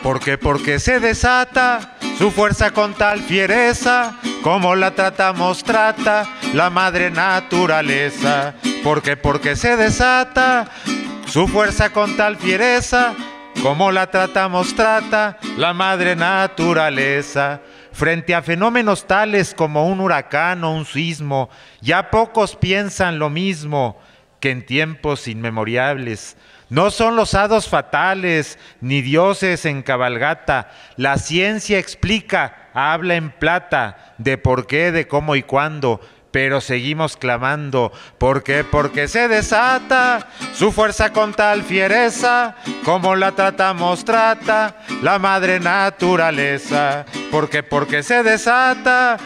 Porque se desata su fuerza con tal fiereza, como la tratamos trata la madre naturaleza. Porque se desata su fuerza con tal fiereza, como la tratamos trata la madre naturaleza. Frente a fenómenos tales como un huracán o un sismo, ya pocos piensan lo mismo que en tiempos inmemorables. No son los hados fatales, ni dioses en cabalgata. La ciencia explica, habla en plata, de por qué, de cómo y cuándo. Pero seguimos clamando, porque se desata su fuerza con tal fiereza, como la tratamos trata la madre naturaleza. Porque se desata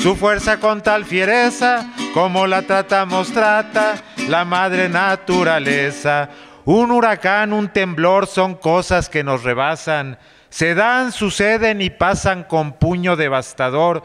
su fuerza con tal fiereza, como la tratamos trata la madre naturaleza. Un huracán, un temblor son cosas que nos rebasan, se dan, suceden y pasan con puño devastador.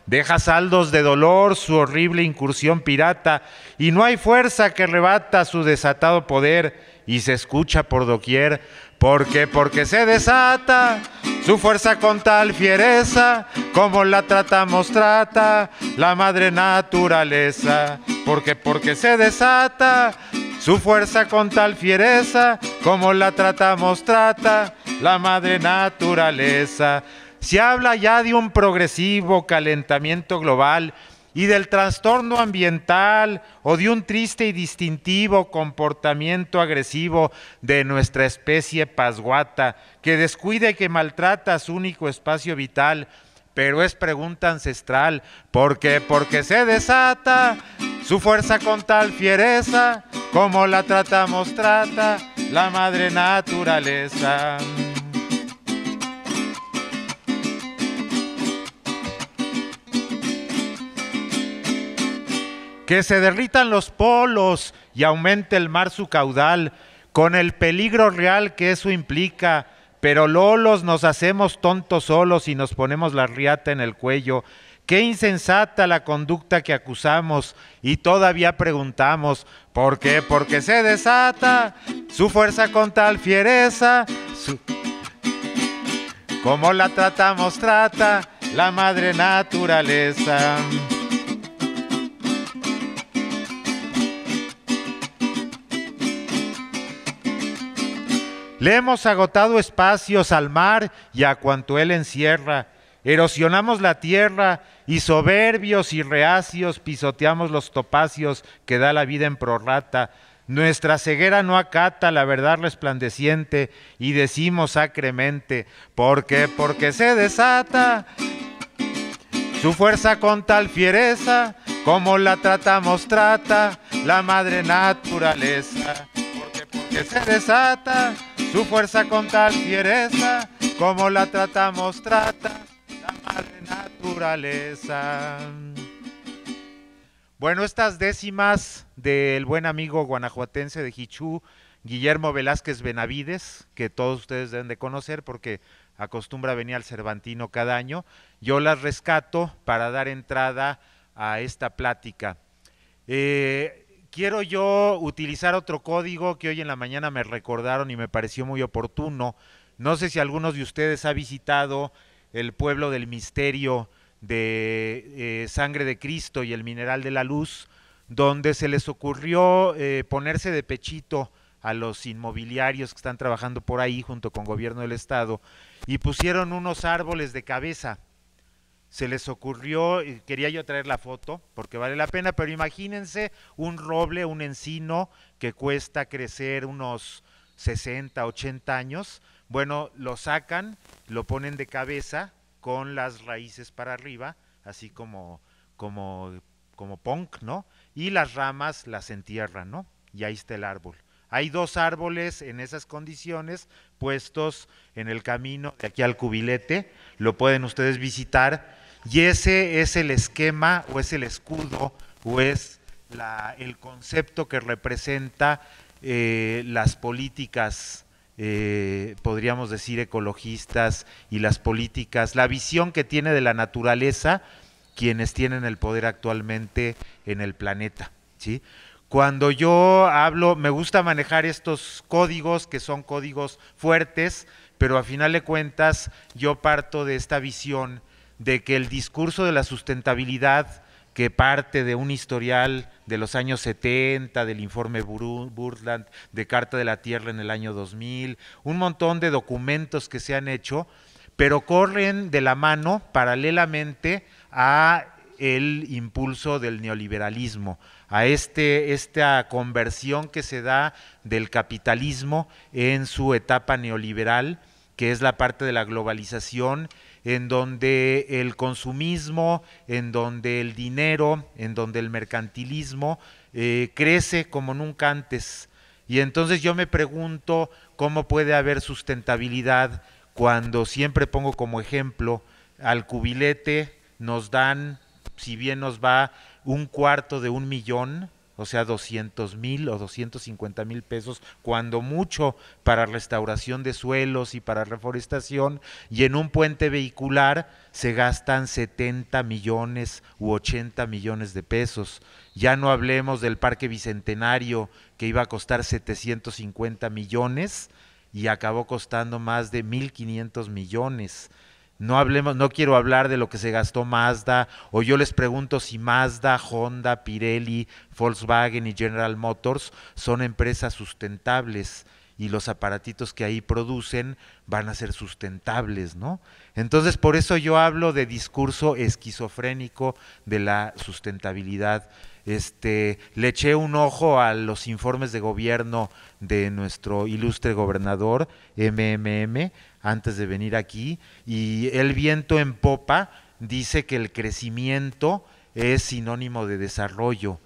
Deja saldos de dolor su horrible incursión pirata, y no hay fuerza que rebata su desatado poder, y se escucha por doquier, porque se desata su fuerza con tal fiereza, como la tratamos trata la madre naturaleza. Porque se desata su fuerza con tal fiereza, como la tratamos trata la madre naturaleza. Se habla ya de un progresivo calentamiento global y del trastorno ambiental, o de un triste y distintivo comportamiento agresivo de nuestra especie pasguata, que descuida y que maltrata su único espacio vital. Pero es pregunta ancestral, porque se desata su fuerza con tal fiereza, como la tratamos trata la madre naturaleza. Que se derritan los polos y aumente el mar su caudal, con el peligro real que eso implica, pero lolos nos hacemos tontos solos y nos ponemos la riata en el cuello. Qué insensata la conducta que acusamos, y todavía preguntamos, porque se desata su fuerza con tal fiereza, como la tratamos trata la madre naturaleza. Le hemos agotado espacios al mar y a cuanto él encierra. Erosionamos la tierra y soberbios y reacios pisoteamos los topacios que da la vida en prorrata. Nuestra ceguera no acata la verdad resplandeciente y decimos acremente, porque se desata su fuerza con tal fiereza, como la tratamos trata la madre naturaleza. Porque se desata su fuerza con tal fiereza, como la tratamos trata la madre naturaleza. Bueno, estas décimas del buen amigo guanajuatense de Jichú, Guillermo Velázquez Benavides, que todos ustedes deben de conocer porque acostumbra venir al Cervantino cada año, yo las rescato para dar entrada a esta plática. Quiero yo utilizar otro código que hoy en la mañana me recordaron y me pareció muy oportuno. No sé si algunos de ustedes ha visitado el pueblo del misterio de Sangre de Cristo y el Mineral de la Luz, donde se les ocurrió ponerse de pechito a los inmobiliarios que están trabajando por ahí junto con gobierno del estado, y pusieron unos árboles de cabeza. Se les ocurrió, quería yo traer la foto porque vale la pena, pero imagínense un roble, un encino que cuesta crecer unos 60, 80 años. Bueno, lo sacan, lo ponen de cabeza con las raíces para arriba, así como punk, ¿no? Y las ramas las entierran, ¿no? Y ahí está el árbol. Hay dos árboles en esas condiciones puestos en el camino de aquí al Cubilete, lo pueden ustedes visitar, y ese es el esquema o es el escudo o es el concepto que representa las políticas, podríamos decir ecologistas, y las políticas, la visión que tiene de la naturaleza quienes tienen el poder actualmente en el planeta, ¿sí? Cuando yo hablo, me gusta manejar estos códigos que son códigos fuertes, pero a final de cuentas yo parto de esta visión de que el discurso de la sustentabilidad, que parte de un historial de los años 70, del informe Brundtland, de Carta de la Tierra en el año 2000, un montón de documentos que se han hecho, pero corren de la mano paralelamente a el impulso del neoliberalismo, a esta conversión que se da del capitalismo en su etapa neoliberal, que es la parte de la globalización, en donde el consumismo, en donde el dinero, en donde el mercantilismo crece como nunca antes. Y entonces yo me pregunto cómo puede haber sustentabilidad cuando siempre pongo como ejemplo al cubilete nos dan, si bien nos va, un cuarto de $1,000,000, o sea 200,000 o 250,000 pesos, cuando mucho, para restauración de suelos y para reforestación, y en un puente vehicular se gastan 70 millones u 80 millones de pesos. Ya no hablemos del Parque Bicentenario, que iba a costar 750 millones y acabó costando más de 1,500 millones. No hablemos, no quiero hablar de lo que se gastó Mazda, o yo les pregunto si Mazda, Honda, Pirelli, Volkswagen y General Motors son empresas sustentables y los aparatitos que ahí producen van a ser sustentables, ¿no? Entonces, por eso yo hablo de discurso esquizofrénico de la sustentabilidad. Le eché un ojo a los informes de gobierno de nuestro ilustre gobernador, MMM, antes de venir aquí, y el viento en popa dice que el crecimiento es sinónimo de desarrollo,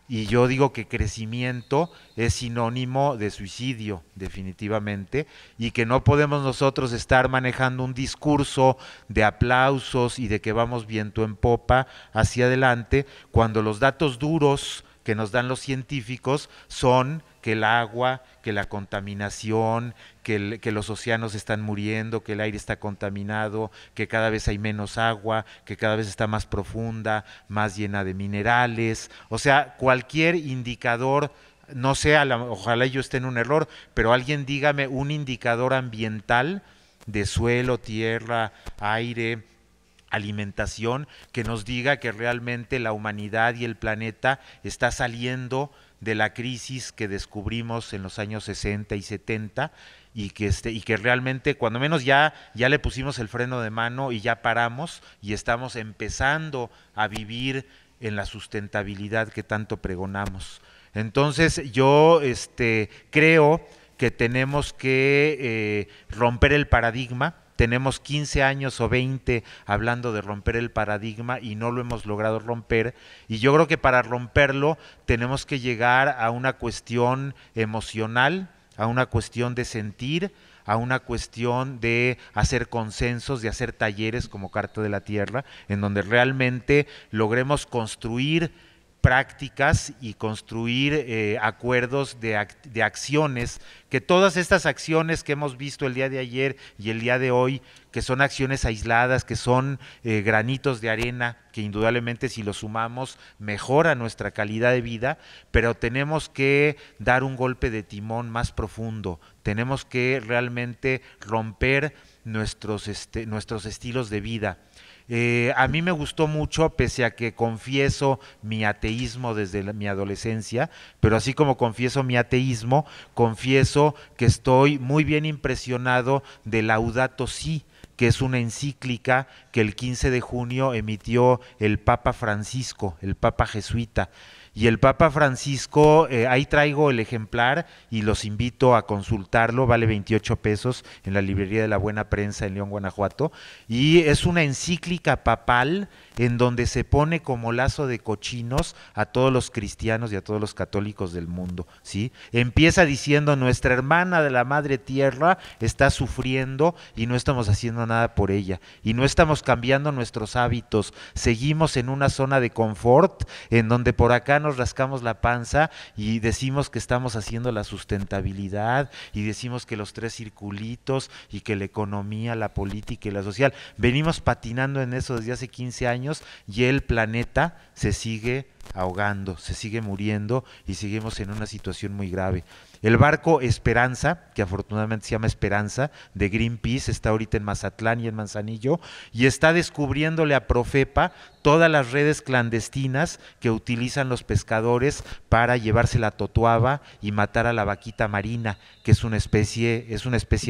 y yo digo que crecimiento es sinónimo de suicidio, definitivamente, y que no podemos nosotros estar manejando un discurso de aplausos y de que vamos viento en popa hacia adelante, cuando los datos duros que nos dan los científicos son que el agua, que la contaminación, que los océanos están muriendo, que el aire está contaminado, que cada vez hay menos agua, que cada vez está más profunda, más llena de minerales. O sea, cualquier indicador, no sé, ojalá yo esté en un error, pero alguien dígame un indicador ambiental de suelo, tierra, aire, alimentación, que nos diga que realmente la humanidad y el planeta está saliendo de la crisis que descubrimos en los años 60 y 70 y que realmente cuando menos ya le pusimos el freno de mano y ya paramos y estamos empezando a vivir en la sustentabilidad que tanto pregonamos. Entonces yo creo que tenemos que romper el paradigma. Tenemos 15 años o 20 hablando de romper el paradigma y no lo hemos logrado romper, y yo creo que para romperlo tenemos que llegar a una cuestión emocional, a una cuestión de sentir, a una cuestión de hacer consensos, de hacer talleres como Carta de la Tierra, en donde realmente logremos construir prácticas y construir acuerdos de acciones, que todas estas acciones que hemos visto el día de ayer y el día de hoy, que son acciones aisladas, que son granitos de arena, que indudablemente si los sumamos mejora nuestra calidad de vida, pero tenemos que dar un golpe de timón más profundo, tenemos que realmente romper nuestros estilos de vida. A mí me gustó mucho, pese a que confieso mi ateísmo desde mi adolescencia, pero así como confieso mi ateísmo, confieso que estoy muy bien impresionado de Laudato Si, que es una encíclica que el 15 de junio emitió el Papa Francisco, el Papa jesuita. Y el Papa Francisco, ahí traigo el ejemplar y los invito a consultarlo, vale 28 pesos en la librería de la Buena Prensa en León, Guanajuato, y es una encíclica papal en donde se pone como lazo de cochinos a todos los cristianos y a todos los católicos del mundo, ¿sí? Empieza diciendo: nuestra hermana de la madre tierra está sufriendo y no estamos haciendo nada por ella, y no estamos cambiando nuestros hábitos, seguimos en una zona de confort en donde por acá nos rascamos la panza y decimos que estamos haciendo la sustentabilidad y decimos que los 3 circulitos y que la economía, la política y la social, venimos patinando en eso desde hace 15 años y el planeta se sigue ahogando, se sigue muriendo y seguimos en una situación muy grave. El barco Esperanza, que afortunadamente se llama Esperanza, de Greenpeace, está ahorita en Mazatlán y en Manzanillo, y está descubriéndole a Profepa todas las redes clandestinas que utilizan los pescadores para llevarse la totuaba y matar a la vaquita marina, que es una especie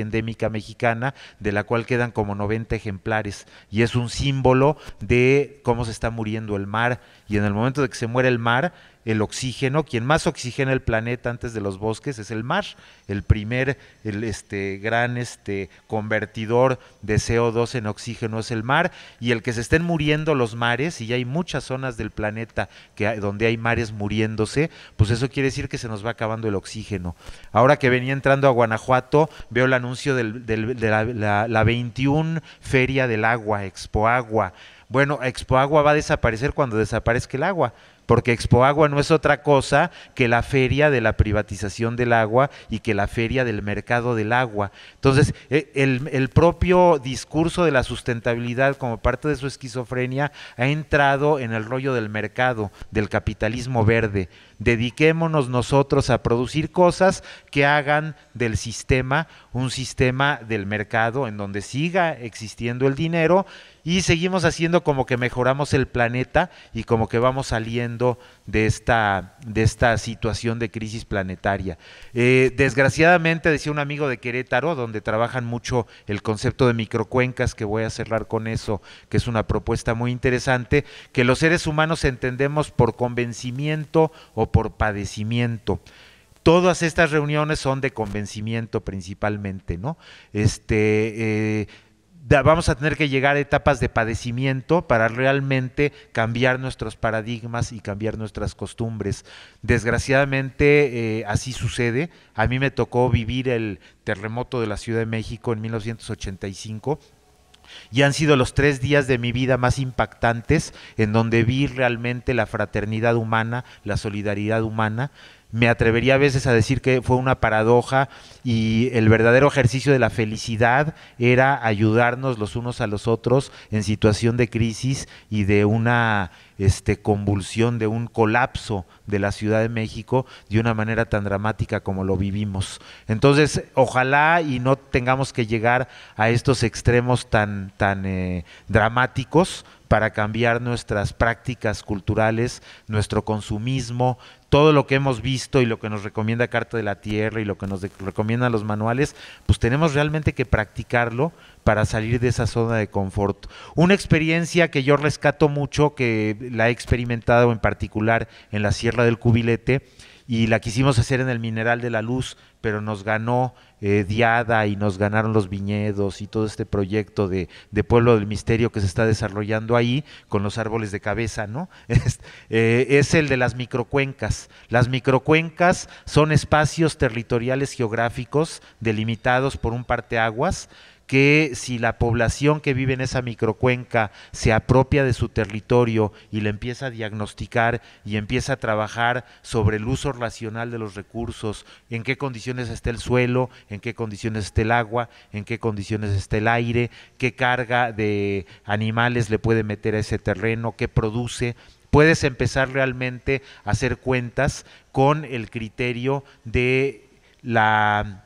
endémica mexicana, de la cual quedan como 90 ejemplares, y es un símbolo de cómo se está muriendo el mar, y en el momento de que se muere el mar, el oxígeno, quien más oxigena el planeta antes de los bosques es el mar, el primer gran convertidor de CO2 en oxígeno es el mar, y el que se estén muriendo los mares, y ya hay muchas zonas del planeta donde hay mares muriéndose, pues eso quiere decir que se nos va acabando el oxígeno. Ahora que venía entrando a Guanajuato, veo el anuncio de la 21 Feria del Agua, Expo Agua. Bueno, Expo Agua va a desaparecer cuando desaparezca el agua, porque Expo Agua no es otra cosa que la feria de la privatización del agua y que la feria del mercado del agua. Entonces, el propio discurso de la sustentabilidad como parte de su esquizofrenia ha entrado en el rollo del mercado, del capitalismo verde. Dediquémonos nosotros a producir cosas que hagan del sistema un sistema del mercado en donde siga existiendo el dinero, y seguimos haciendo como que mejoramos el planeta y como que vamos saliendo de esta situación de crisis planetaria. Desgraciadamente, decía un amigo de Querétaro, donde trabajan mucho el concepto de microcuencas, que voy a cerrar con eso, que es una propuesta muy interesante, que los seres humanos entendemos por convencimiento o por padecimiento. Todas estas reuniones son de convencimiento principalmente, ¿no? Vamos a tener que llegar a etapas de padecimiento para realmente cambiar nuestros paradigmas y cambiar nuestras costumbres. Desgraciadamente así sucede. A mí me tocó vivir el terremoto de la Ciudad de México en 1985, y han sido los 3 días de mi vida más impactantes, en donde vi realmente la fraternidad humana, la solidaridad humana. Me atrevería a veces a decir que fue una paradoja, y el verdadero ejercicio de la felicidad era ayudarnos los unos a los otros en situación de crisis y de una convulsión, de un colapso de la Ciudad de México de una manera tan dramática como lo vivimos. Entonces, ojalá y no tengamos que llegar a estos extremos tan dramáticos para cambiar nuestras prácticas culturales, nuestro consumismo, todo lo que hemos visto y lo que nos recomienda Carta de la Tierra y lo que nos recomiendan los manuales, pues tenemos realmente que practicarlo para salir de esa zona de confort. Una experiencia que yo rescato mucho, que la he experimentado en particular en la Sierra del Cubilete, y la quisimos hacer en el Mineral de la Luz, pero nos ganó Diada y nos ganaron los viñedos y todo este proyecto de Pueblo del Misterio que se está desarrollando ahí con los árboles de cabeza, ¿no? Es el de las microcuencas. Las microcuencas son espacios territoriales geográficos delimitados por un parteaguas, que si la población que vive en esa microcuenca se apropia de su territorio y le empieza a diagnosticar y empieza a trabajar sobre el uso racional de los recursos, en qué condiciones está el suelo, en qué condiciones está el agua, en qué condiciones está el aire, qué carga de animales le puede meter a ese terreno, qué produce, puedes empezar realmente a hacer cuentas con el criterio de la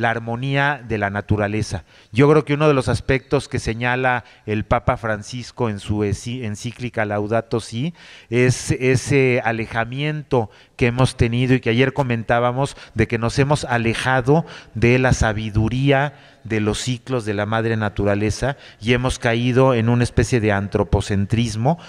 armonía de la naturaleza. Yo creo que uno de los aspectos que señala el Papa Francisco en su encíclica Laudato Si es ese alejamiento que hemos tenido y que ayer comentábamos, de que nos hemos alejado de la sabiduría de los ciclos de la madre naturaleza y hemos caído en una especie de antropocentrismo,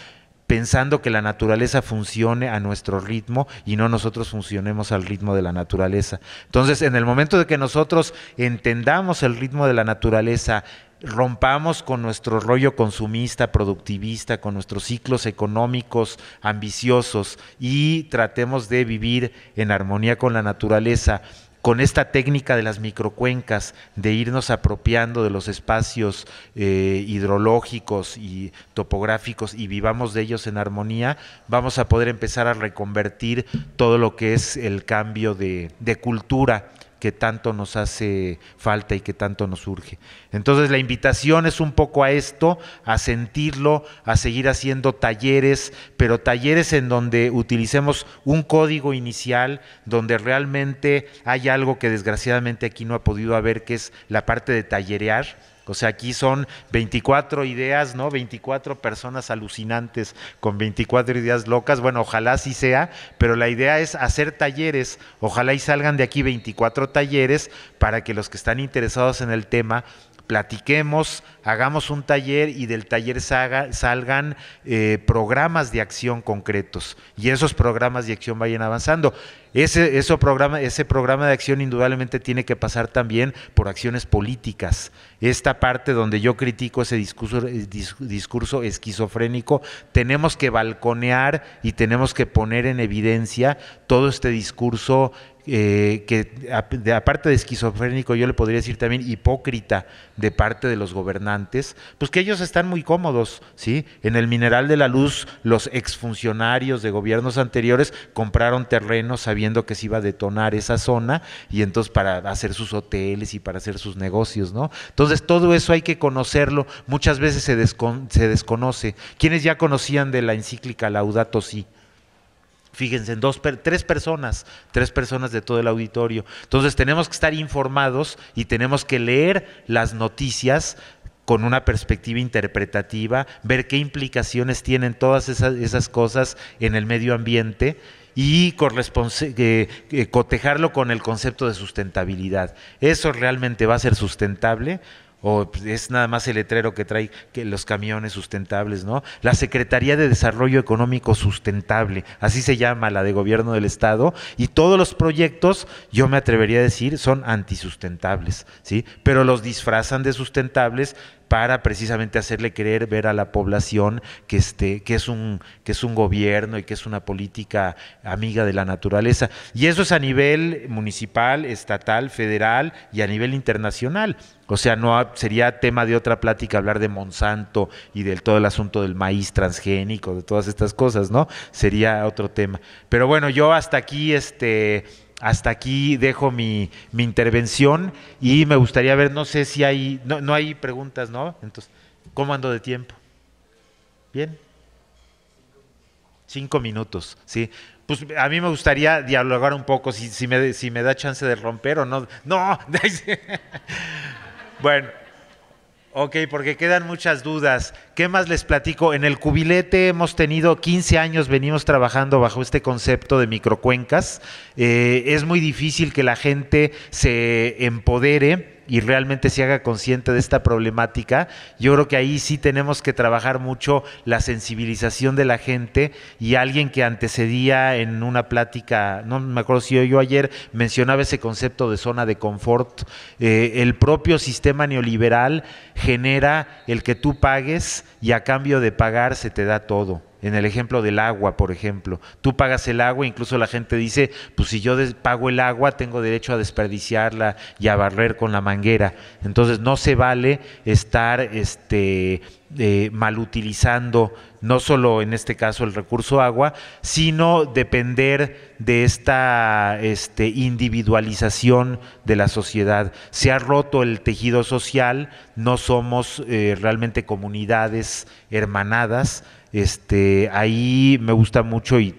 pensando que la naturaleza funcione a nuestro ritmo y no nosotros funcionemos al ritmo de la naturaleza. Entonces, en el momento de que nosotros entendamos el ritmo de la naturaleza, rompamos con nuestro rollo consumista, productivista, con nuestros ciclos económicos ambiciosos y tratemos de vivir en armonía con la naturaleza, con esta técnica de las microcuencas, de irnos apropiando de los espacios hidrológicos y topográficos y vivamos de ellos en armonía, vamos a poder empezar a reconvertir todo lo que es el cambio de cultura que tanto nos hace falta y que tanto nos urge. Entonces la invitación es un poco a esto, a sentirlo, a seguir haciendo talleres, pero talleres en donde utilicemos un código inicial, donde realmente hay algo que desgraciadamente aquí no ha podido haber, que es la parte de tallerear. O sea, aquí son 24 ideas, ¿no? 24 personas alucinantes con 24 ideas locas. Bueno, ojalá así sea, pero la idea es hacer talleres. Ojalá y salgan de aquí 24 talleres para que los que están interesados en el tema platiquemos, hagamos un taller y del taller salgan programas de acción concretos y esos programas de acción vayan avanzando. Ese programa de acción indudablemente tiene que pasar también por acciones políticas. Esta parte donde yo critico ese discurso esquizofrénico, tenemos que balconear y tenemos que poner en evidencia todo este discurso aparte de esquizofrénico, yo le podría decir también hipócrita de parte de los gobernantes, pues que ellos están muy cómodos, ¿sí? En el Mineral de la Luz, los exfuncionarios de gobiernos anteriores compraron terrenos sabiendo que se iba a detonar esa zona y entonces para hacer sus hoteles y para hacer sus negocios, ¿no? Entonces todo eso hay que conocerlo, muchas veces se desconoce. ¿Quiénes ya conocían de la encíclica Laudato Si? Fíjense, tres personas de todo el auditorio. Entonces tenemos que estar informados y tenemos que leer las noticias con una perspectiva interpretativa, ver qué implicaciones tienen todas esas cosas en el medio ambiente y cotejarlo con el concepto de sustentabilidad. ¿Eso realmente va a ser sustentable? O es nada más el letrero que trae que los camiones sustentables, ¿no? La Secretaría de Desarrollo Económico Sustentable, así se llama la de gobierno del Estado, y todos los proyectos, yo me atrevería a decir, son antisustentables, ¿sí? Pero los disfrazan de sustentables para precisamente hacerle querer ver a la población que es un gobierno y que es una política amiga de la naturaleza. Y eso es a nivel municipal, estatal, federal y a nivel internacional. O sea, no sería tema de otra plática hablar de Monsanto y del todo el asunto del maíz transgénico, de todas estas cosas, ¿no? Sería otro tema. Pero bueno, yo hasta aquí dejo mi intervención y me gustaría ver, no sé si hay, no hay preguntas, ¿no? Entonces, ¿cómo ando de tiempo? ¿Bien? 5 minutos, ¿sí? Pues a mí me gustaría dialogar un poco, si me da chance de romper o no. ¡No! Bueno. Ok, porque quedan muchas dudas. ¿Qué más les platico? En el Cubilete hemos tenido 15 años, venimos trabajando bajo este concepto de microcuencas. Es muy difícil que la gente se empodere y realmente se haga consciente de esta problemática. Yo creo que ahí sí tenemos que trabajar mucho la sensibilización de la gente, y alguien que antecedía en una plática, no me acuerdo si yo ayer mencionaba ese concepto de zona de confort. El propio sistema neoliberal genera el que tú pagues y a cambio de pagar se te da todo. En el ejemplo del agua, por ejemplo, tú pagas el agua, incluso la gente dice, pues si yo pago el agua tengo derecho a desperdiciarla y a barrer con la manguera. Entonces no se vale estar malutilizando no solo en este caso el recurso agua, sino depender de esta individualización de la sociedad. Se ha roto el tejido social, no somos realmente comunidades hermanadas. Ahí me gusta mucho y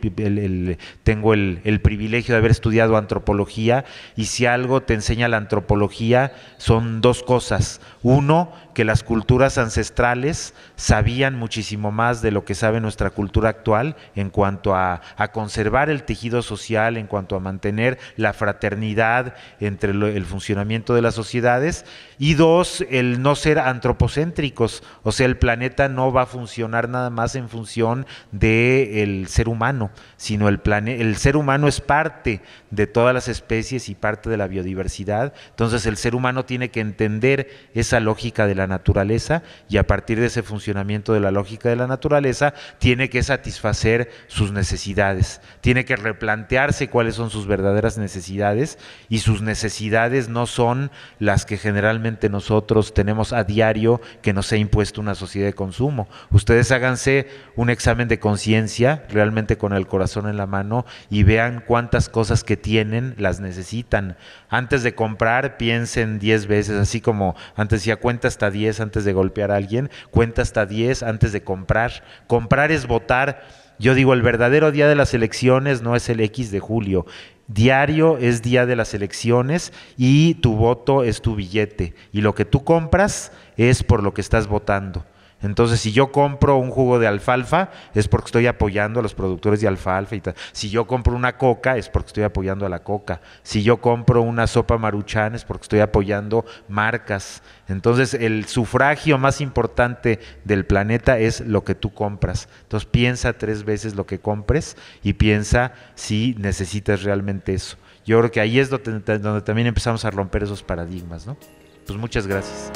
tengo el privilegio de haber estudiado antropología, y si algo te enseña la antropología son dos cosas. Uno, que las culturas ancestrales sabían muchísimo más de lo que sabe nuestra cultura actual en cuanto a conservar el tejido social, en cuanto a mantener la fraternidad entre el funcionamiento de las sociedades. Y dos, el no ser antropocéntricos, o sea, el planeta no va a funcionar nada más en función del ser humano, sino el ser humano es parte de todas las especies y parte de la biodiversidad. Entonces el ser humano tiene que entender esa lógica de la la naturaleza, y a partir de ese funcionamiento de la lógica de la naturaleza tiene que satisfacer sus necesidades, tiene que replantearse cuáles son sus verdaderas necesidades, y sus necesidades no son las que generalmente nosotros tenemos a diario que nos ha impuesto una sociedad de consumo. Ustedes háganse un examen de conciencia realmente con el corazón en la mano y vean cuántas cosas que tienen las necesitan. Antes de comprar, piensen 10 veces, así como antes decía, cuenta hasta 10 antes de golpear a alguien, cuenta hasta 10 antes de comprar. Comprar es votar. Yo digo, el verdadero día de las elecciones no es el X de julio. Diario es día de las elecciones y tu voto es tu billete. Y lo que tú compras es por lo que estás votando. Entonces, si yo compro un jugo de alfalfa, es porque estoy apoyando a los productores de alfalfa y tal. Si yo compro una coca, es porque estoy apoyando a la coca. Si yo compro una sopa Maruchan, es porque estoy apoyando marcas. Entonces, el sufragio más importante del planeta es lo que tú compras. Entonces, piensa 3 veces lo que compres y piensa si necesitas realmente eso. Yo creo que ahí es donde también empezamos a romper esos paradigmas, ¿no? Pues muchas gracias.